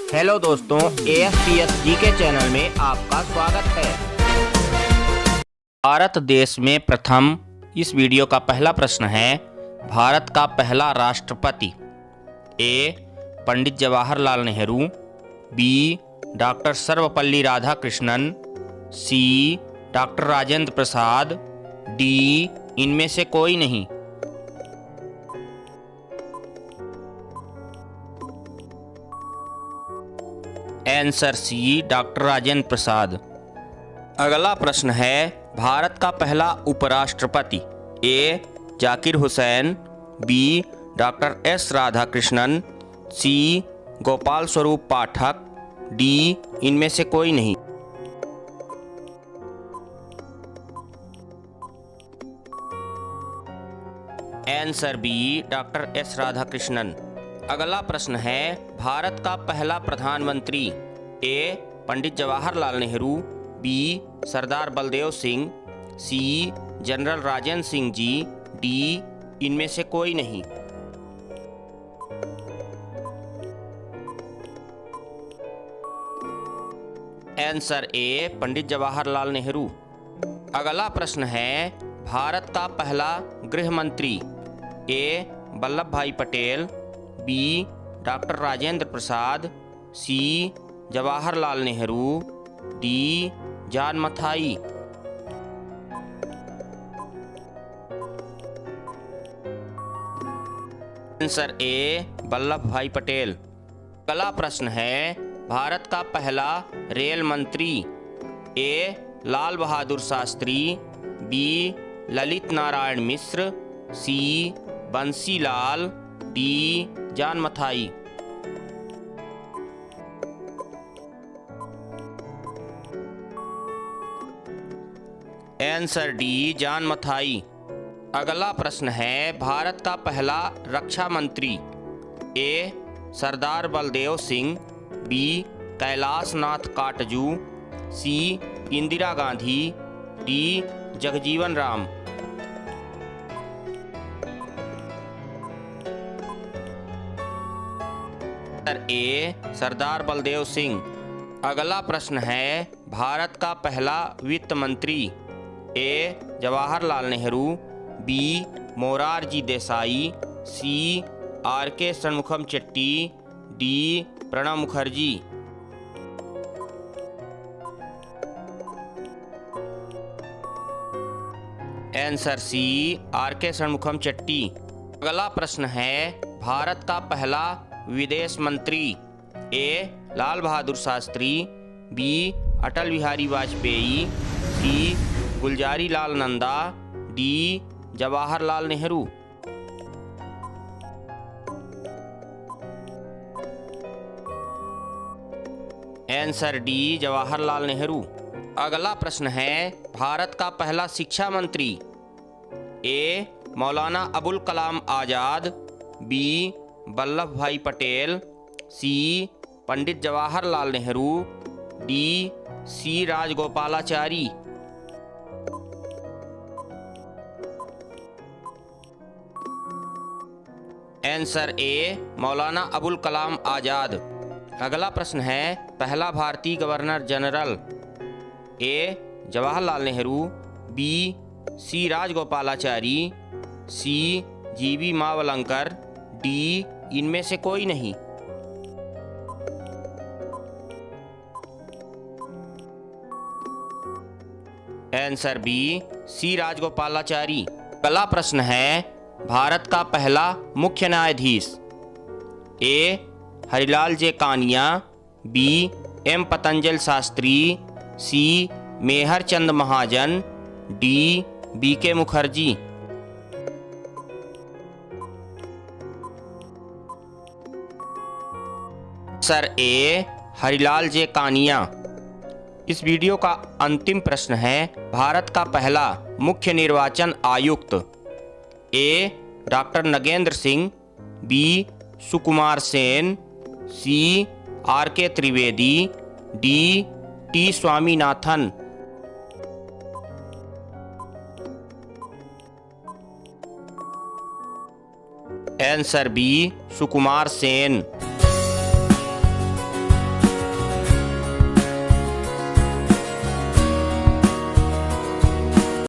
Hello दोस्तों, AFPS GK channel में आपका स्वागत है। भारत देश में प्रथम। इस वीडियो का पहला प्रश्न है, भारत का पहला राष्ट्रपति। A. Pandit Jawaharlal Nehru. B. Doctor Sarvepalli Radhakrishnan. C. Doctor Rajendra Prasad. D. इनमें से कोई नहीं। Answer C, doctor Rajendra Prasad. अगला प्रश्न है, भारत का पहला उपराष्ट्रपति। A. Zakir Hussain. B. Doctor S Radhakrishnan. C. Gopal Swarup Pathak. D. इनमें से कोई नहीं। Answer B, doctor S Radhakrishnan. अगला प्रश्न है, भारत का पहला प्रधानमंत्री। A. Pandit Jawaharlal Nehru. B. Sardar Baldev Singh. C. General Rajendra Singh ji. D. इनमें से कोई नहीं। Answer A, Pandit Jawaharlal Nehru. अगला प्रश्न है, भारत का पहला गृह मंत्री। A. Vallabh Bhai Patel. B. Doctor Rajendra Prasad. C. Jawaharlal Nehru. D. John Mathai. Answer A, Vallabh Bhai Patel. अगला प्रश्न है, भारत का पहला रेल मंत्री। A. Lal Bahadur Shastri. B. Lalit Narayan Mishra. C. Bansilal. D. John Mathai. Answer D, John Mathai. अगला प्रश्न है, भारत का पहला रक्षा मंत्री। A. Sardar Baldev Singh. B. Kailash Nath Katju. C. Indira Gandhi. D. Jagjivan Ram. A. Sardar Baldev Singh. अगला प्रश्न है, भारत का पहला वित्त मंत्री। A. Jawaharlal Nehru. B. Morarji Desai. C. R.K. Shanmukham Chetty. D. Pranab Mukherjee. Answer C, R.K. Shanmukham Chetty. अगला प्रश्न है, भारत का पहला विदेश मंत्री। A. Lal Bahadur Shastri. B. Atal Bihari Vajpayee. C. Gulzari Lal Nanda. D. Jawaharlal Nehru. Answer D, Jawaharlal Nehru. अगला प्रश्न है, भारत का पहला शिक्षा मंत्री। A. Maulana Abul Kalam Azad. B. Vallabh Bhai Patel. C. Pandit Jawaharlal Nehru. D. C. Rajagopalachari. Answer A, Maulana Abul Kalam Azad. अगला प्रश्न है, पहला भारतीय governor general. A. Jawaharlal Nehru. B. C. Rajagopalachari. C. G B. Mavalankar. D. इनमें से कोई नहीं। Answer B, C. राजगोपालाचारी। अगला प्रश्न है, भारत का पहला मुख्य न्यायाधीश। A. Harilal J Kania. B. M. Patanjali Shastri. C. Mehr Chand Mahajan. D. B.K. Mukherjee. Answer A, Harilal J Kania. इस वीडियो का अंतिम प्रश्न है, भारत का पहला मुख्य निर्वाचन आयुक्त। A. Doctor Nagendra Singh. B. Sukumar Sen. C. R.K. Trivedi. D. T. Swaminathan. Answer B, Sukumar Sen.